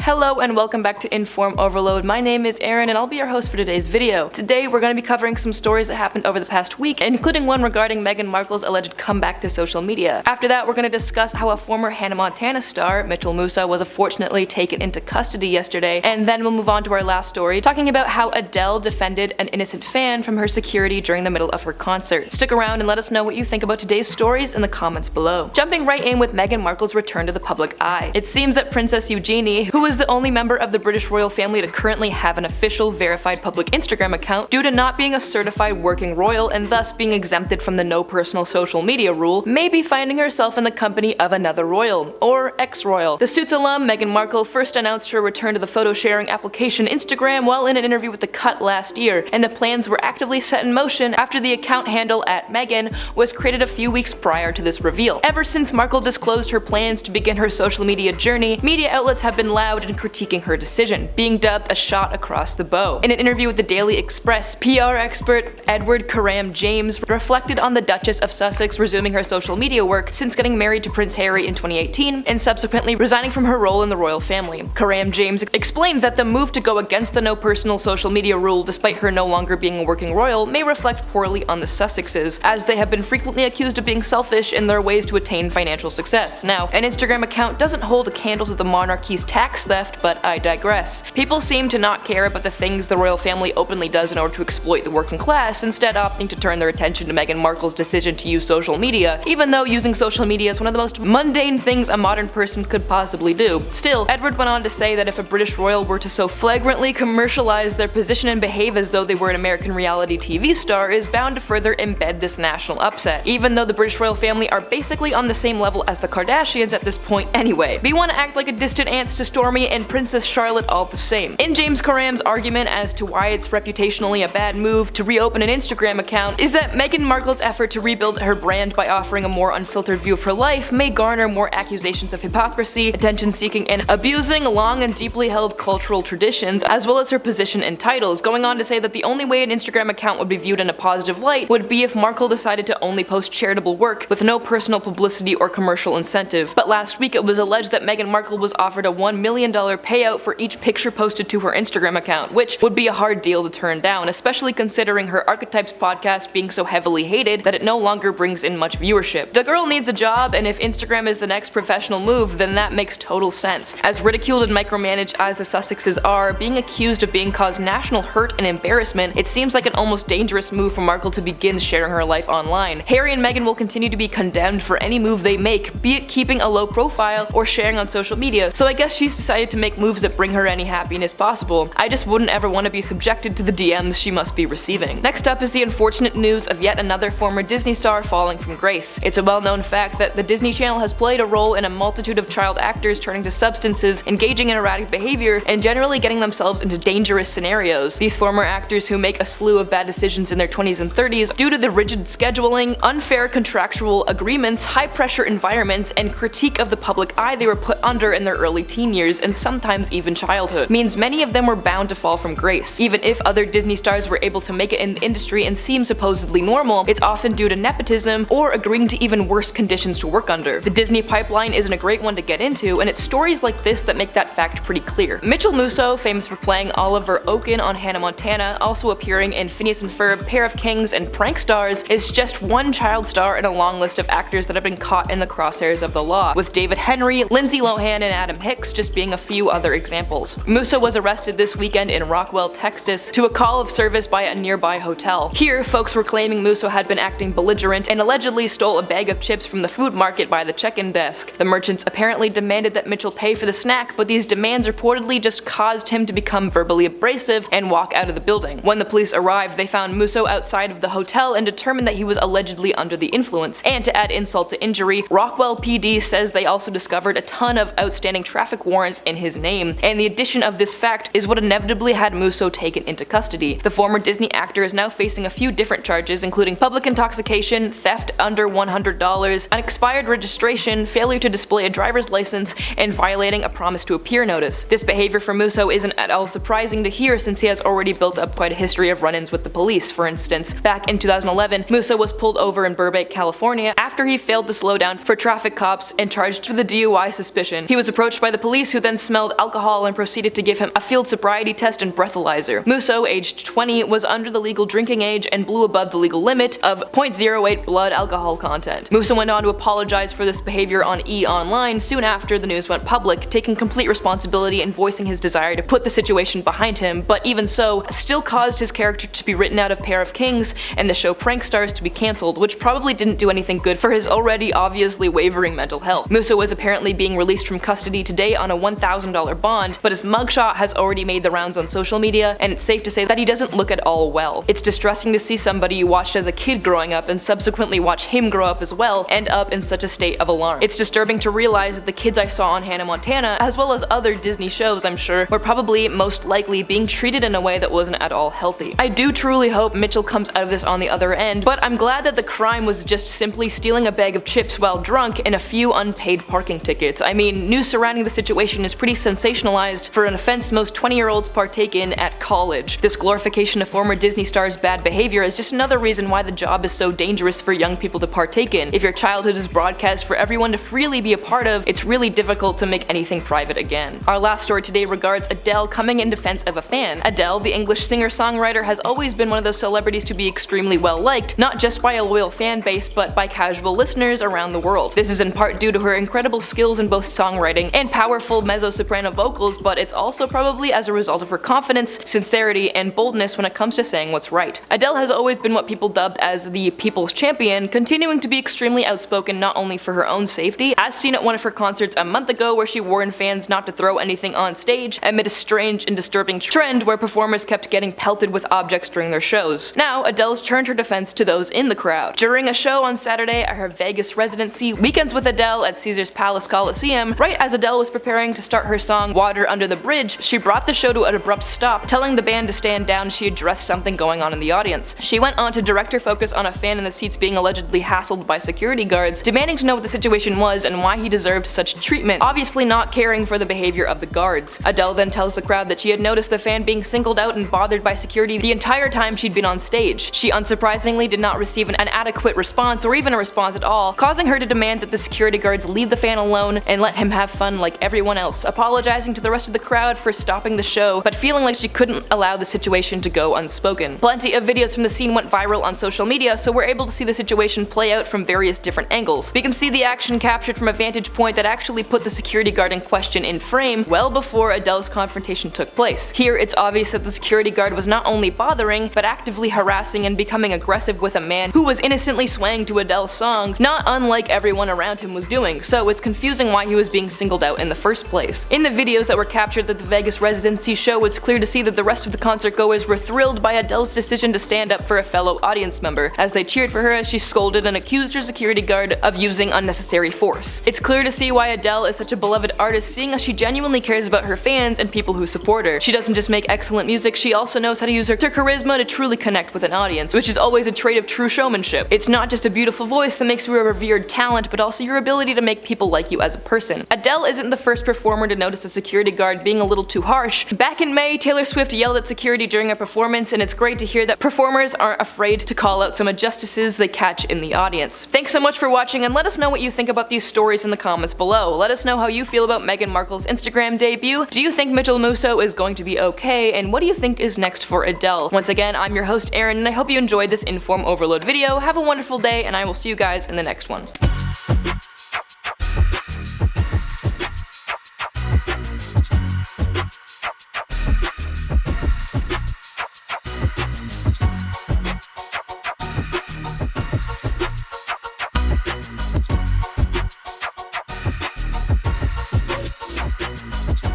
Hello and welcome back to InformOverload. My name is Aaron and I'll be your host for today's video. Today we're going to be covering some stories that happened over the past week, including one regarding Meghan Markle's alleged comeback to social media. After that, we're going to discuss how a former Hannah Montana star, Mitchell Musso, was unfortunately taken into custody yesterday, and then we'll move on to our last story, talking about how Adele defended an innocent fan from her security during the middle of her concert. Stick around and let us know what you think about today's stories in the comments below. Jumping right in with Meghan Markle's return to the public eye. It seems that Princess Eugenie, who is the only member of the British royal family to currently have an official verified public Instagram account, due to not being a certified working royal and thus being exempted from the no personal social media rule, may be finding herself in the company of another royal, or ex-royal. The Suits alum Meghan Markle first announced her return to the photo sharing application Instagram while in an interview with The Cut last year, and the plans were actively set in motion after the account handle @Meghan was created a few weeks prior to this reveal. Ever since Markle disclosed her plans to begin her social media journey, media outlets have been loud in critiquing her decision, being dubbed a shot across the bow. In an interview with the Daily Express, PR expert Edward Karam James reflected on the Duchess of Sussex resuming her social media work since getting married to Prince Harry in 2018 and subsequently resigning from her role in the royal family. Karam James explained that the move to go against the no personal social media rule despite her no longer being a working royal may reflect poorly on the Sussexes, as they have been frequently accused of being selfish in their ways to attain financial success. Now, an Instagram account doesn't hold a candle to the monarchy's tax theft, but I digress. People seem to not care about the things the royal family openly does in order to exploit the working class, instead opting to turn their attention to Meghan Markle's decision to use social media, even though using social media is one of the most mundane things a modern person could possibly do. Still, Edward went on to say that if a British royal were to so flagrantly commercialize their position and behave as though they were an American reality TV star, is bound to further embed this national upset, even though the British royal family are basically on the same level as the Kardashians at this point anyway. We want to act like a distant aunts to Stormy and Princess Charlotte all the same. In James Karam's argument as to why it's reputationally a bad move to reopen an Instagram account is that Meghan Markle's effort to rebuild her brand by offering a more unfiltered view of her life may garner more accusations of hypocrisy, attention-seeking, and abusing long and deeply held cultural traditions, as well as her position and titles, going on to say that the only way an Instagram account would be viewed in a positive light would be if Markle decided to only post charitable work with no personal publicity or commercial incentive. But last week it was alleged that Meghan Markle was offered a $1 million payout for each picture posted to her Instagram account, which would be a hard deal to turn down, especially considering her Archetypes podcast being so heavily hated that it no longer brings in much viewership. The girl needs a job, and if Instagram is the next professional move, then that makes total sense. As ridiculed and micromanaged as the Sussexes are, being accused of being caused national hurt and embarrassment, it seems like an almost dangerous move for Markle to begin sharing her life online. Harry and Meghan will continue to be condemned for any move they make, be it keeping a low profile or sharing on social media, so I guess she's decided to make moves that bring her any happiness possible. I just wouldn't ever want to be subjected to the DMs she must be receiving. Next up is the unfortunate news of yet another former Disney star falling from grace. It's a well-known fact that the Disney Channel has played a role in a multitude of child actors turning to substances, engaging in erratic behavior, and generally getting themselves into dangerous scenarios. These former actors, who make a slew of bad decisions in their 20s and 30s due to the rigid scheduling, unfair contractual agreements, high-pressure environments, and critique of the public eye they were put under in their early teen years and sometimes even childhood, means many of them were bound to fall from grace. Even if other Disney stars were able to make it in the industry and seem supposedly normal, it's often due to nepotism or agreeing to even worse conditions to work under. The Disney pipeline isn't a great one to get into, and it's stories like this that make that fact pretty clear. Mitchell Musso, famous for playing Oliver Oaken on Hannah Montana, also appearing in Phineas and Ferb, Pair of Kings, and Prank Stars, is just one child star in a long list of actors that have been caught in the crosshairs of the law, with David Henry, Lindsay Lohan, and Adam Hicks just being a few other examples. Musso was arrested this weekend in Rockwell, Texas, to a call of service by a nearby hotel. Here, folks were claiming Musso had been acting belligerent and allegedly stole a bag of chips from the food market by the check-in desk. The merchants apparently demanded that Mitchell pay for the snack, but these demands reportedly just caused him to become verbally abrasive and walk out of the building. When the police arrived, they found Musso outside of the hotel and determined that he was allegedly under the influence. And to add insult to injury, Rockwell PD says they also discovered a ton of outstanding traffic warrants in his name, and the addition of this fact is what inevitably had Musso taken into custody. The former Disney actor is now facing a few different charges, including public intoxication, theft under $100, an expired registration, failure to display a driver's license, and violating a promise to appear notice. This behavior for Musso isn't at all surprising to hear, since he has already built up quite a history of run-ins with the police. For instance, back in 2011, Musso was pulled over in Burbank, California after he failed to slow down for traffic cops and charged with a DUI suspicion. He was approached by the police, who then then smelled alcohol and proceeded to give him a field sobriety test and breathalyzer. Musso, aged 20, was under the legal drinking age and blew above the legal limit of 0.08 blood alcohol content. Musso went on to apologize for this behavior on E! Online soon after the news went public, taking complete responsibility and voicing his desire to put the situation behind him, but even so, still caused his character to be written out of Pair of Kings and the show Prank Stars to be cancelled, which probably didn't do anything good for his already obviously wavering mental health. Musso was apparently being released from custody today on a $1,000 bond, but his mugshot has already made the rounds on social media, and it's safe to say that he doesn't look at all well. It's distressing to see somebody you watched as a kid growing up and subsequently watch him grow up as well end up in such a state of alarm. It's disturbing to realize that the kids I saw on Hannah Montana, as well as other Disney shows I'm sure, were probably most likely being treated in a way that wasn't at all healthy. I do truly hope Mitchell comes out of this on the other end, but I'm glad that the crime was just simply stealing a bag of chips while drunk and a few unpaid parking tickets. I mean, news surrounding the situation is pretty sensationalized for an offense most 20-year-olds partake in at college. This glorification of former Disney stars' bad behavior is just another reason why the job is so dangerous for young people to partake in. If your childhood is broadcast for everyone to freely be a part of, it's really difficult to make anything private again. Our last story today regards Adele coming in defense of a fan. Adele, the English singer-songwriter, has always been one of those celebrities to be extremely well liked, not just by a loyal fan base, but by casual listeners around the world. This is in part due to her incredible skills in both songwriting and powerful mezzo-soprano vocals, but it's also probably as a result of her confidence, sincerity, and boldness when it comes to saying what's right. Adele has always been what people dubbed as the people's champion, continuing to be extremely outspoken not only for her own safety, as seen at one of her concerts a month ago where she warned fans not to throw anything on stage amid a strange and disturbing trend where performers kept getting pelted with objects during their shows. Now, Adele's turned her defense to those in the crowd. During a show on Saturday at her Vegas residency, Weekends with Adele at Caesars Palace Coliseum, right as Adele was preparing to start her song Water Under the Bridge, she brought the show to an abrupt stop, telling the band to stand down as she addressed something going on in the audience. She went on to direct her focus on a fan in the seats being allegedly hassled by security guards, demanding to know what the situation was and why he deserved such treatment, obviously not caring for the behavior of the guards. Adele then tells the crowd that she had noticed the fan being singled out and bothered by security the entire time she'd been on stage. She unsurprisingly did not receive an adequate response or even a response at all, causing her to demand that the security guards leave the fan alone and let him have fun like everyone else, apologizing to the rest of the crowd for stopping the show, but feeling like she couldn't allow the situation to go unspoken. Plenty of videos from the scene went viral on social media, so we're able to see the situation play out from various different angles. We can see the action captured from a vantage point that actually put the security guard in question in frame well before Adele's confrontation took place. Here, it's obvious that the security guard was not only bothering, but actively harassing and becoming aggressive with a man who was innocently swaying to Adele's songs, not unlike everyone around him was doing, so it's confusing why he was being singled out in the first place. In the videos that were captured at the Vegas residency show, it's clear to see that the rest of the concert goers were thrilled by Adele's decision to stand up for a fellow audience member, as they cheered for her as she scolded and accused her security guard of using unnecessary force. It's clear to see why Adele is such a beloved artist, seeing as she genuinely cares about her fans and people who support her. She doesn't just make excellent music, she also knows how to use her charisma to truly connect with an audience, which is always a trait of true showmanship. It's not just a beautiful voice that makes you a revered talent, but also your ability to make people like you as a person. Adele isn't the first performer to notice a security guard being a little too harsh. Back in May, Taylor Swift yelled at security during a performance, and it's great to hear that performers aren't afraid to call out some injustices they catch in the audience. Thanks so much for watching, and let us know what you think about these stories in the comments below. Let us know how you feel about Meghan Markle's Instagram debut. Do you think Mitchell Musso is going to be okay, and what do you think is next for Adele? Once again, I'm your host Aaron, and I hope you enjoyed this Inform Overload video. Have a wonderful day, and I will see you guys in the next one.